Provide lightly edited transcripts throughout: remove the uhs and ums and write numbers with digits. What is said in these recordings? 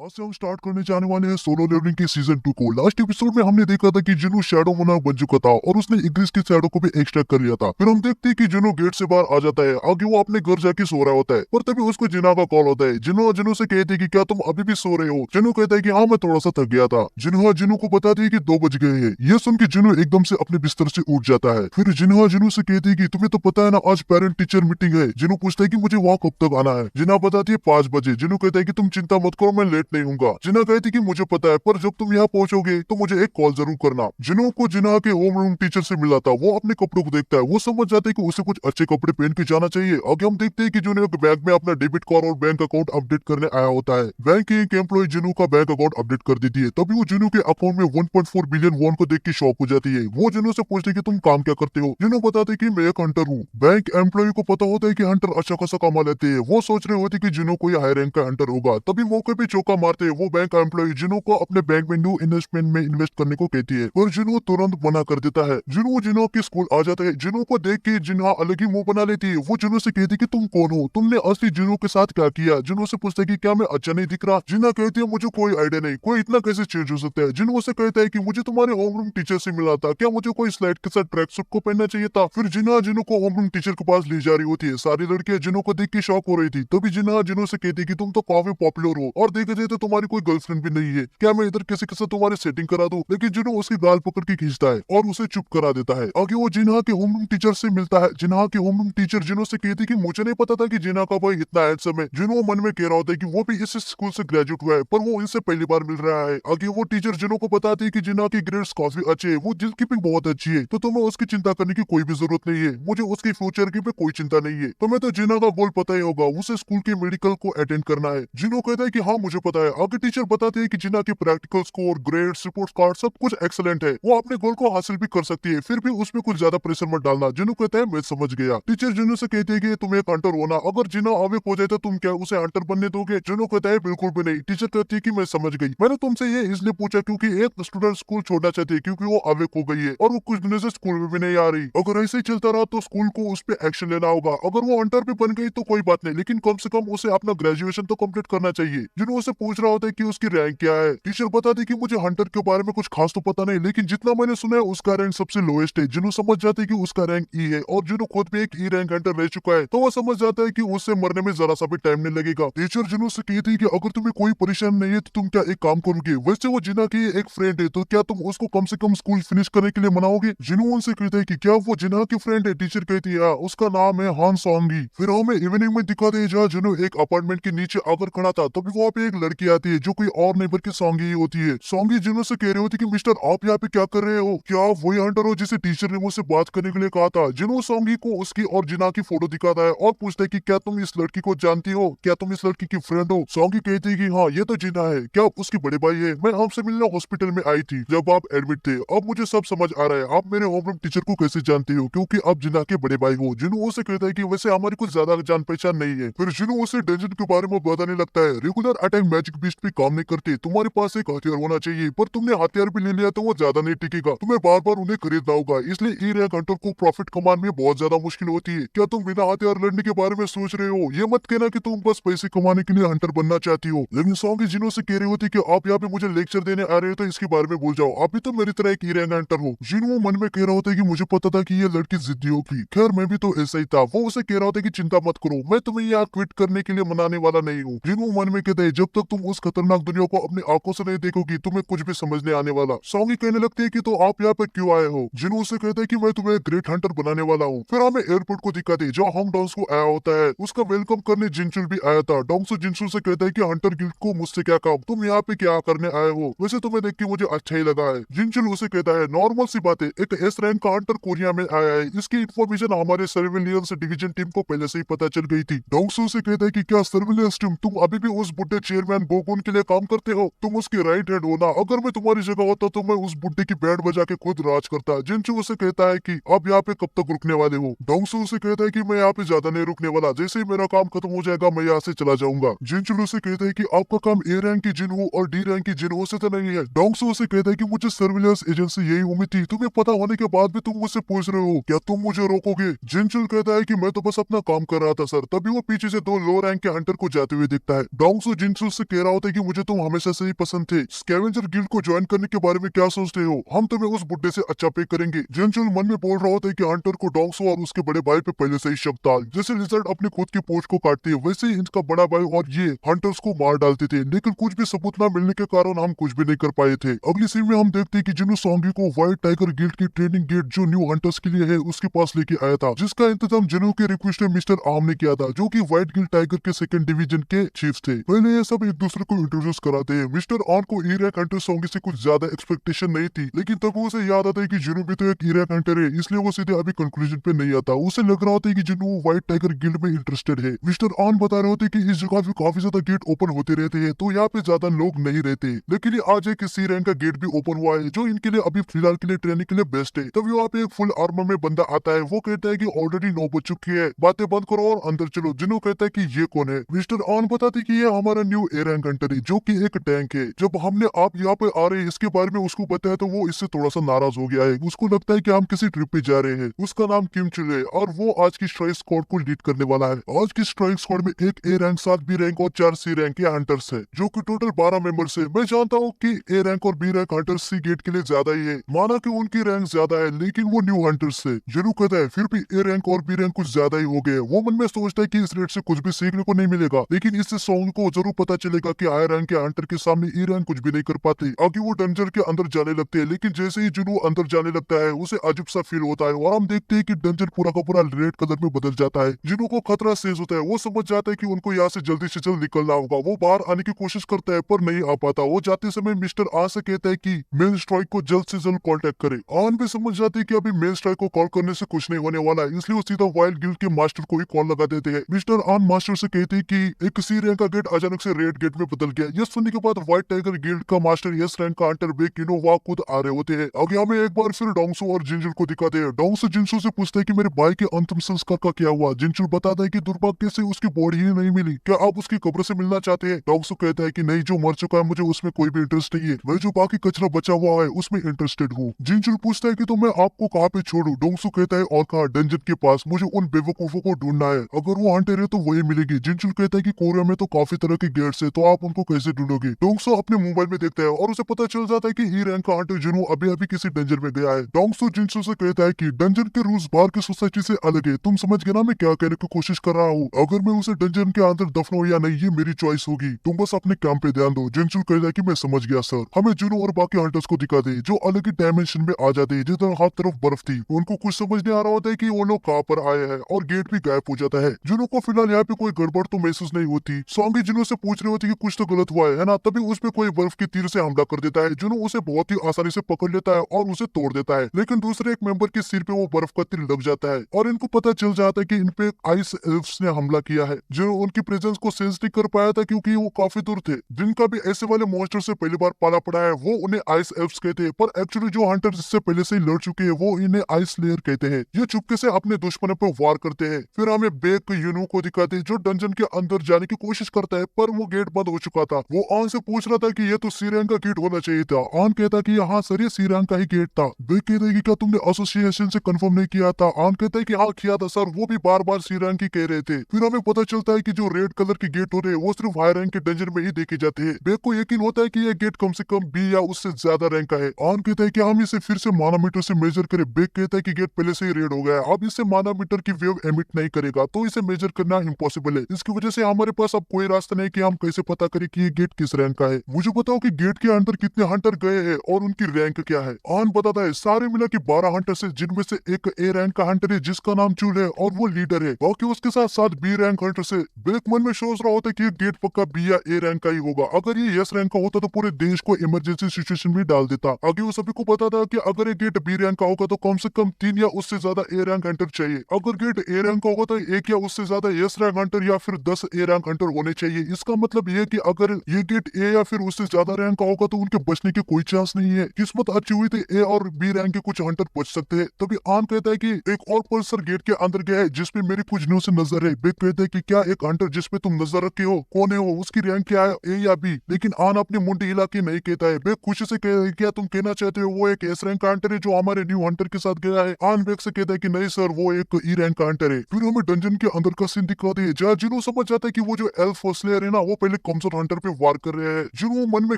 आज से हम स्टार्ट करने जाने वाले हैं सोलो लेवलिंग के सीजन 2 को। लास्ट एपिसोड में हमने देखा था कि जिनो शैडो मोनार्क बन चुका था और उसने इग्रिस के शैडो को भी एक्सट्रैक्ट कर लिया था। फिर हम देखते हैं कि जिनो गेट से बाहर आ जाता है। आगे वो अपने घर जाके सो रहा होता है, पर तभी उसको जिना का कॉल होता है। जिनो से कहते हैं कि क्या तुम अभी भी सो रहे हो? जिनो कहता है कि हाँ, मैं थोड़ा सा थक गया था। जिनो को बताती है कि 2 बज गए हैं। यह सुन के जिनो एकदम से अपने बिस्तर से उठ जाता है। फिर जिनो से कहती है कि तुम्हें तो पता है ना, आज पेरेंट टीचर मीटिंग है। जिनो पूछता है कि मुझे वहाँ कब तक आना है? जिना बताती है 5 बजे। जिनो कहता है कि तुम चिंता मत करो, मैं लेट नहीं हूँ। जिना कहती कि मुझे पता है, पर जब तुम यहाँ पहुंचोगे तो मुझे एक कॉल जरूर करना। जिनो को जिना के होम रूम टीचर से मिला था। वो अपने कपड़ों को देखता है। वो समझ जाता है कि उसे कुछ अच्छे कपड़े पहन के जाना चाहिए। आगे हम देखते हैं कि जिनो एक बैंक में अपना डेबिट कार्ड और बैंक अकाउंट अपडेट करने आया होता है। बैंक की एक एम्प्लॉय जिनो का बैंक अकाउंट अपडेट कर देती है। तभी वो जिनो के अकाउंट में 1.4 बिलियन वॉन को देख के शॉक हो जाती है। वो जिनो से पूछती है कि तुम काम क्या करते हो? जिनो बताते है कि मैं एक हंटर हूँ। बैंक एम्प्लॉय को पता होता है कि हंटर अच्छा खासा कमा लेते हैं। वो सोच रहे होते कि जिनो कोई हाई रैंक का हंटर होगा। तभी मौके पे चौका मारते हैं। वो बैंक एम्प्लॉय जिनो को अपने बैंक में न्यू इन्वेस्टमेंट में इन्वेस्ट करने को कहती है, पर जिनो तुरंत मना कर देता है। जिनो के स्कूल आ जाता है। जिनो को देख के जिना अलग ही मुंह बना लेती है। वो जिनो से कहती है कि तुम कौन हो? तुमने असली जिनो के साथ क्या किया? जिनो से पूछता है कि क्या मैं अच्छा नहीं दिख रहा? जिना कहती है मुझे कोई आइडिया नहीं, कोई इतना कैसे चेंज हो सकता है? जिनो से कहता है कि मुझे तुम्हारे होम रूम टीचर से मिला था, क्या मुझे कोई स्लाइड के साथ ट्रैक सूट को पहनना चाहिए था? फिर जिनो को होम रूम टीचर के पास ले जा रही होती है। सारी लड़कियां जिनो को देख के शॉक हो रही थी। तभी जिनो से कहती है कि तुम तो काफी पॉपुलर हो और देखा जाए तो तुम्हारी कोई गर्लफ्रेंड भी नहीं है, क्या मैं इधर किसी के साथ तुम्हारी सेटिंग करा दूं? लेकिन जिनो उसकी गाल पकड़ के खींचता है और उसे चुप करा देता है। आगे वो जिन्हा के होम रूम टीचर से मिलता है। जिन्हा के होम रूम टीचर जिनो से कहती कि मुझे नहीं पता था कि जिन्हा का भाई इतना हैंडसम है। जिनो मन में कह रहा होता है कि वो भी इस स्कूल से ग्रेजुएट हुआ है, पर वो इनसे पहली बार मिल रहा है। आगे वो टीचर जिनो को बताती है कि जिन्हा के ग्रेड्स काफी अच्छे है, वो दिल कीपिंग बहुत अच्छी है, तो तुम्हें उसकी चिंता करने की कोई भी जरूरत नहीं है। मुझे उसके फ्यूचर की भी कोई चिंता नहीं है। तुम्हें तो जिन्हा का गोल पता ही होगा, उसे स्कूल के मेडिकल को अटेंड करना है। जिनो कहता है कि हाँ मुझे पता है। आगे टीचर बताते हैं कि जिन्हा के practical score, grades, report card सब कुछ एक्सीलेंट है। वो अपने गोल को हासिल भी कर सकती है, फिर भी उसमें कुछ ज्यादा प्रेशर मत डालना। जिनो कहता है मैं समझ गया। टीचर जिनो से कहती है कि तुम एक हंटर हो ना, अगर जिना अवेक हो जाए तो तुम क्या उसे हंटर बनने दोगे? जिनो कहता है बिल्कुल भी नहीं। टीचर कहती है कि मैं समझ गई, मैंने तुमसे ये इसलिए पूछा क्योंकि एक स्टूडेंट स्कूल छोड़ना चाहती है क्योंकि वो अवेक हो गई है और वो कुछ दिनों से स्कूल में भी नहीं आ रही। अगर ऐसे ही चलता रहा तो स्कूल को उस पर एक्शन लेना होगा। अगर वो हंटर भी बन गई तो कोई बात नहीं, लेकिन कम से कम उसे अपना ग्रेजुएशन तो कंप्लीट करना चाहिए। जिनो उसे पूछ रहा होता है कि उसकी रैंक क्या है। टीचर बताती है कि मुझे हंटर के बारे में कुछ खास तो पता नहीं, लेकिन जितना मैंने सुना है उसका रैंक सबसे लोएस्ट है। जिनो समझ जाते है कि उसका रैंक ई है और जिनो खुद भी एक ई रैंक हंटर रह चुका है, तो वो समझ जाता है कि उससे मरने में जरा सा भी टाइम नहीं लगेगा। टीचर जिनो से कहती है कि अगर तुम्हें कोई परेशानी नहीं है तो तुम क्या एक काम करोगे? वैसे वो जिना की एक फ्रेंड है, तो क्या तुम उसको कम से कम स्कूल फिनिश करने के लिए मनाओगे? जिनो उनसे कहता है कि क्या वो जिना की फ्रेंड है? टीचर कहती है उसका नाम है हान सोंगी। फिर हमें इवनिंग में दिखाते हैं जहाँ जिनो एक अपार्टमेंट के नीचे आकर खड़ा था। तभी वहाँ पे एक लड़की आती है जो कोई और नहीं बल्कि सोंगी ही होती है। सोंगी जिनो से कह रही होती कि मिस्टर आप यहाँ पे क्या कर रहे हो? क्या आप वही हंटर हो जिसे टीचर ने मुझसे बात करने के लिए कहा था? जिनो सोंगी को उसकी और जिना की फोटो दिखाता है और पूछता है कि क्या तुम इस लड़की को जानती हो? क्या तुम इस लड़की की फ्रेंड हो? सोंगी कहती है कि हाँ ये तो जिना है। क्या आप उसके बड़े भाई है? मैं आपसे मिलने हॉस्पिटल में आई थी जब आप एडमिट थे। अब मुझे सब समझ आ रहा है, आप मेरे होम रूम टीचर को कैसे जानती हो, क्योंकि आप जिना के बड़े भाई हो। जिनो उसे कहता है कि वैसे हमारी कुछ ज्यादा जान पहचान नहीं है। फिर जिनो उसे डेंजन के बारे में बताने लगता है। रेगुलर अटैक मैजिक बीस्ट पे काम नहीं करते, तुम्हारे पास एक हथियार होना चाहिए, पर तुमने हथियार भी ले लिया तो वो ज्यादा नहीं टिकेगा, तुम्हें बार बार उन्हें खरीदना होगा। इसलिए ई रैंक हंटर को प्रॉफिट कमाने में बहुत ज्यादा मुश्किल होती है। क्या तुम बिना हथियार लड़ने के बारे में सोच रहे हो? ये मत कहना कि तुम बस पैसे कमाने के लिए हंटर बनना चाहती हो। लेकिन सोंगी जिनो से कह रही होती कि आप यहाँ पे मुझे लेक्चर देने आ रहे हो तो इसके बारे में भूल जाओ, आप भी तो मेरी तरह एक ई रैंक हंटर हो। जिनो मन में कह रहा होता है कि मुझे पता था कि ये लड़की जिद्दी होगी, खैर मैं भी तो ऐसा ही था। वो उसे कह रहा होता है कि चिंता मत करो, मैं तुम्हें यहाँ क्विट करने के लिए मनाने वाला नहीं हूँ। जिनो मन में कहता है जब तक तुम उस खतरनाक दुनिया को अपनी आंखों से नहीं देखोगी तुम्हें कुछ भी समझ नहीं आने वाला। सोंगी कहने लगती है कि तो आप यहाँ पे क्यों आए हो? जिनो उसे कहता है कि मैं तुम्हें ग्रेट हंटर बनाने वाला हूँ। फिर हमें एयरपोर्ट को दिखाते जहाँ हम डोंग्स को आया होता है। उसका वेलकम करने जिनचुल भी आया था। डोंग्सु जिनचुल से कहता है कि हंटर गिल्ड को मुझसे क्या काम, तुम यहाँ पे क्या करने आए हो? वैसे तुम्हें देख के मुझे अच्छा ही लगा है। जिनचुल उसे कहता है नॉर्मल सी बात है, एक एस रैंक का हंटर कोरिया में आया है, इसकी इन्फॉर्मेशन हमारे सर्विलियंस डिवीजन टीम को पहले से ही पता चल गई थी। डोंग्सु से कहता है कि क्या सर्विलियंस टीम, तुम अभी भी उस बुड्ढे चेयरमैन बोगुन के लिए काम करते हो? तुम उसकी राइट हैंड हो ना? अगर मैं तुम्हारी जगह होता तो मैं उस बुड्ढे की बैंड बजा के खुद राज करता। जिनचू उसे कहता है कि अब यहाँ पे कब तक रुकने वाले हो? डोंग्सु उसे कहता है कि मैं यहाँ पे ज्यादा नहीं रुकने वाला, जैसे ही मेरा काम खत्म हो जाएगा मैं यहाँ से चला जाऊंगा। जिनचू उसे कहता है कि आपका काम ए रैंक की जिनहो और डी रैंक की जिनहो से तो नहीं है। डोंग्सु उसे कहता है कि मुझे सर्विलेंस एजेंसी यही उम्मीद थी, तुम्हें पता होने के बाद भी तुम मुझसे पूछ रहे हो, क्या तुम मुझे रोकोगे? जिनचुल कहता है कि मैं तो बस अपना काम कर रहा था सर। तभी वो पीछे से 2 लो रैंक के हंटर को जाते हुए दिखता है। डोंग्सु जिनचुल से कह रहा होता है कि मुझे तुम हमेशा से ही पसंद थे, स्कैवेंजर गिल्ड को ज्वाइन करने के बारे में क्या सोचते हो, हम तुम्हें उस बुड्ढे से अच्छा पे करेंगे। जिनचुल मन में बोल रहा होता है कि हंटर को डोंगसो और उसके बड़े भाई पे पहले से ही शक था। जैसे लिजर्ड अपने खुद की पोच को काटते है, वैसे ही इनका बड़ा भाई और ये हंटर्स को मार डालते थे, लेकिन कुछ भी सबूत न मिलने के कारण हम कुछ भी नहीं कर पाए थे। अगली सीन में हम देखते हैं कि जिन्हों सोंगी को व्हाइट टाइगर गिल्ड की ट्रेनिंग गेट जो न्यू हंटर्स के लिए है उसके पास लेके आया था, जिसका इंतजाम जिन्हों के रिक्वेस्ट मिस्टर आर्म ने किया था, जो कि व्हाइट गिल्ड टाइगर के सेकंड डिवीजन के चीफ थे। पहले ये सब एक दूसरे को इंट्रोड्यूस कराते हैं। मिस्टर आर्म को ई रैंक हंटर सोंगी से कुछ ज्यादा एक्सपेक्टेशन नहीं थी, लेकिन तब उसे याद आता है कि जिन्हों भी तो एक ई रैंक हंटर है, इसलिए वो सीधे अभी कंक्लूजन पे नहीं आता। उसे लग रहा होता है कि जिन्हों व्हाइट टाइगर गिल्ड में इंटरेस्टेड है। मिस्टर आर्म बता रहे होते कि इस जगह भी काफी ज्यादा गेट ओपन होते रहते हैं, तो यहाँ पे ज्यादा लोग नहीं रहते, लेकिन आज एक सी रैंक का गेट भी ओपन हुआ है, जो इनके लिए अभी फिलहाल के लिए ट्रेनिंग के लिए बेस्ट है। तब यहाँ पे एक फुल आर्मर में बंदा आता है, वो कहता है कि ऑलरेडी 9 बज चुकी है, बातें बंद करो और अंदर चलो। जिन्हों कहता है कि ये कौन है। मिस्टर ऑन बताते कि ये हमारा न्यू ए रैंक हंटर है, जो कि एक टैंक है। जब हमने आप यहाँ पे आ रहे हैं इसके बारे में उसको बताया तो वो इससे थोड़ा सा नाराज हो गया है। उसको लगता है कि हम किसी ट्रिप पे जा रहे हैं। उसका नाम किम चुल है और वो आज की स्ट्राइक स्क्वाड को लीड करने वाला है। आज की स्ट्राइक स्क्वाड में एक ए रैंक, 7 बी रैंक और 4 सी रैंक के हंटर्स है, जो कि टोटल 12 मेंबर्स है। मैं जानता हूँ कि ए रैंक और बी रैंक हंटर्स सी गेट के लिए ज्यादा ही है, माना कि उनकी रैंक ज्यादा है, लेकिन वो न्यू हंटर्स है। जिन्हों कहता है फिर भी ए रैंक और बी रैंक कुछ ज्यादा ही हो गए। वो मन में सोचता है कि इस रेट से कुछ भी सीखने को नहीं मिलेगा, लेकिन इससे सॉन्ग को जरूर पता चलेगा कि आई रैंक के हंटर के सामने ई रैंक कुछ भी नहीं कर पाते। आगे वो डंजन के अंदर जाने लगते हैं, लेकिन जैसे ही जुनू अंदर जाने लगता है उसे अजीब सा फील होता है और हम देखते हैं कि डंजन पूरा का पूरा रेड कलर में बदल जाता है। जिनू को खतरा सेज होता है, वो समझ जाता है कि उनको यहाँ से जल्दी निकलना होगा। वो बाहर आने की कोशिश करता है पर नहीं आ पाता। वो जाते समय मिस्टर आ से कहता है कि मेन स्ट्राइक को जल्द से जल्द कॉन्टेक्ट करे। आन भी समझ जाती है कि अभी मेन स्ट्राइक को कॉल करने से कुछ नहीं होने वाला है, इसलिए वो सीधा वाइल्ड गिल्ड के मास्टर को ही कॉल लगा देते हैं। मिस्टर आन मास्टर से कहते हैं कि एक सी रैंक का गेट अचानक से रेड गेट में बदल गया। यह सुनने के बाद व्हाइट टाइगर गिल्ड का मास्टर एस रैंक का हंटर बे किनोवा खुद आ रहे होते हैं। आगे हमें एक बार फिर डोंगसो और जिंजुल को दिखाते हैं। डोंगसो जिंसू से पूछता है कि मेरे भाई के अंतिम संस्कार का क्या हुआ। जिंजुल बताता है कि दुर्भाग्य से उसकी बॉडी ही नहीं मिली, क्या आप उसकी कब्र से मिलना चाहते हैं। डोंगसो कहता है कि नहीं, जो मर चुका है मुझे उसमें कोई भी इंटरेस्ट नहीं है, मैं जो बाकी कचरा बचा हुआ है उसमें इंटरेस्टेड हूँ। जिंजुल पूछता है कि तो मैं आपको कहाँ पे छोड़ू। डोंगसो कहता है और कहा, डंजन के पास, मुझे उन बेवकूफों को ढूंढना है, अगर वो हंटर है तो वही मिलेगी। जिंजुल कहता है कि कोरिया में तो काफी तरह के गेट्स है, तो आप उनको कैसे ढूंढोगे। डोंगसो अपने मोबाइल में देखता है और उसे पता चल जाता है कि ई रैंक का हंटर जिन्हों अभी अभी किसी डंजन में गया है। डोंगसो जिंसू से कहता है कि डंजन के रूल्स बाहर की सोसाइटी से अलग है, तुम समझ गए ना मैं क्या कहने की कोशिश कर रहा हूँ। अगर मैं उसे डंजन के अंदर दफनाऊं या नहीं ये मेरी चॉइस होगी, तुम बस अपने काम पे ध्यान दो। जिंसू कहता है कि मैं समझ गया सर। हमें जुनो और बाकी हंटर्स को दिखा दे जो अलग ही डायमेंशन में आ जाते हैं, जिधर हर तरफ बर्फ थी। उनको कुछ समझ नहीं आ रहा होता है कि वो लोग कहाँ पर आए हैं और गेट भी गायब हो जाता है। जुनो को फिलहाल यहाँ पे कोई गड़बड़ तो महसूस नहीं होती। सॉन्गी जुनो से पूछ रहे होती कि कुछ तो गलत हुआ है ना, तभी उस पे कोई बर्फ की तीर से हमला कर देता है। जुनो उसे बहुत ही आसानी से पकड़ लेता है और उसे तोड़ देता है, लेकिन दूसरे एक मेंबर के सिर पे वो बर्फ का तीर लग जाता है और इनको पता चल जाता है कि इन पे आइस एल्फ्स ने हमला किया है। जो उनकी प्रेजेंस को सेंस नहीं कर पाया था क्योंकि वो काफी दूर थे। जिनका भी ऐसे वाले मॉन्स्टर से पहली बार पाला पड़ा है वो उन्हें आइस एल्फ्स कहते हैं, पर एक्चुअली जो हंटर इससे पहले से ही लड़ चुके हैं वो इन्हें आइस लेयर कहते हैं। ये चुपके से अपने दुश्मनों पर वार करते हैं। फिर हमें बेक यूनू को दिखाते हैं जो डंजन के अंदर जाने की कोशिश करता है, पर वो गेट बंद हो चुका था। वो आन से पूछ रहा था कि ये तो सी रैंक का गेट होना चाहिए था। आन कहता कि हाँ सर, ये सी रैंक का ही गेट था। बेक कहता है कि क्या तुमने एसोसिएशन से कंफर्म नहीं किया था। आन कहता है कि हाँ किया था सर, वो भी बार बार सी रैंक ही कह रहे थे। फिर हमें पता चलता है कि जो रेड कलर के गेट हो रहे हैं वो सिर्फ हाई रैंक के डंजन में ही देखे जाते हैं। बेक को यकीन होता है कि ये गेट कम से कम बी या उससे ज्यादा रैंक का है। आन कहता है कि हम इसे फिर से मानामीटर से मेजर करें। बेक कहता है कि गेट पहले से ही रेड हो गया है, अब इससे मानामीटर की वेव एमिट नहीं करेगा, तो इसे मेजर करना इम्पॉसिबल है। इसकी वजह से हमारे पास अब कोई रास्ता नहीं कि हम कैसे पता करें कि ये गेट किस रैंक का है। मुझे बताओ कि गेट के अंदर कितने हंटर गए हैं और उनकी रैंक क्या है। आन बताता है सारे मिला के 12 हंटर है, जिनमें से एक ए रैंक का हंटर है जिसका नाम चूल है और वो लीडर है। बाकी उसके साथ 7 बी रैंक हंटर से। बेक मन में सोच रहा होता है कि ये गेट पक्का बी या ए रैंक का ही होगा। अगर ये यस रैंक का होता तो पूरे देश को इमरजेंसी सिचुएशन में डाल देता। आगे वो सभी को पता था कि अगर ये गेट बी रैंक का होगा तो कम से कम 3 या उससे ज्यादा ए रैंक हंटर चाहिए। अगर गेट ए रैंक का होगा तो 1 या उससे ज्यादा यस रैंक हंटर या फिर 10 ए रैंक हंटर होने चाहिए। इसका मतलब ये कि अगर ये गेट ए या फिर उससे ज्यादा रैंक का होगा तो उनके बचने की कोई चांस नहीं है। किस्मत अच्छी हुई तो ए और बी रैंक के कुछ हंटर बच सकते हैं। तभी आन कहता है कि एक और पर्सन गेट के अंदर गया है जिसपे मेरी कुछ न्यूज़ से नजर है। बेक कहता है कि क्या एक हंटर जिसपे तुम नजर रखे हो कौन है वो, उसकी रैंक क्या है, ए या बी। लेकिन आन अपने मुंडी हिला के नहीं कहता है। बेक खुशी से कहता है क्या तुम कहना चाहते हो वो एक एस रैंक का हंटर है जो हमारे न्यू हंटर के साथ गया है। आन बेक से कहता है कि नहीं सर, वो एक ई रैंक का हंटर है। फिर हमें डंजन के अंदर का सीन दिखाते हैं जहाँ जिन्हों समझ जाता है कि वो जो एल्फ स्लेयर है ना वो पहले कमजोर हंटर पे वार कर रहे हैं। जिनो मन में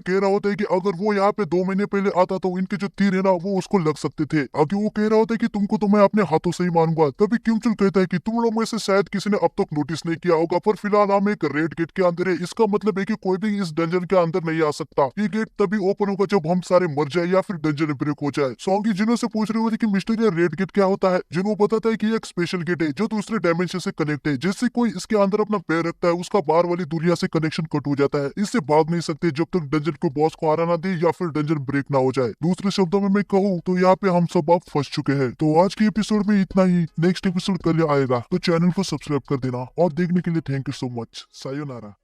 कह रहा होता है कि अगर वो यहाँ पे 2 महीने पहले आता तो इनके जो तीर है ना वो उसको लग सकते थे। आगे वो कह रहा होता है कि तुमको तो मैं अपने हाथों से ही मारूंगा। तभी किमचुल कहता है कि तुम लोग में से शायद किसी ने अब तक नोटिस नहीं किया होगा, पर फिलहाल हम एक रेड गेट के अंदर है। इसका मतलब है कि कोई भी इस डंजन के अंदर नहीं आ सकता। ये गेट तभी ओपन होगा जब हम सारे मर जाए या फिर डंजन ब्रेक हो जाए। सॉन्गी जिनो से पूछ रहे होते कि मिस्टर ये रेड गेट क्या होता है। जिनो बताता है कि ये एक स्पेशल गेट है जो दूसरे डायमेंशन से कनेक्ट है। जैसे कोई इसके अंदर अपना पैर रखता है उसका बाहर वाली दुनिया से कनेक्शन कट हो जाता है। इससे भाग नहीं सकते जब तक डंजन को बॉस को आरा ना दे या फिर डंजन ब्रेक ना हो जाए। दूसरे शब्दों में मैं कहूँ तो यहाँ पे हम सब अब फंस चुके हैं। तो आज के एपिसोड में इतना ही। नेक्स्ट एपिसोड कल आएगा तो चैनल को सब्सक्राइब कर देना। और देखने के लिए thank you so much. Sayonara.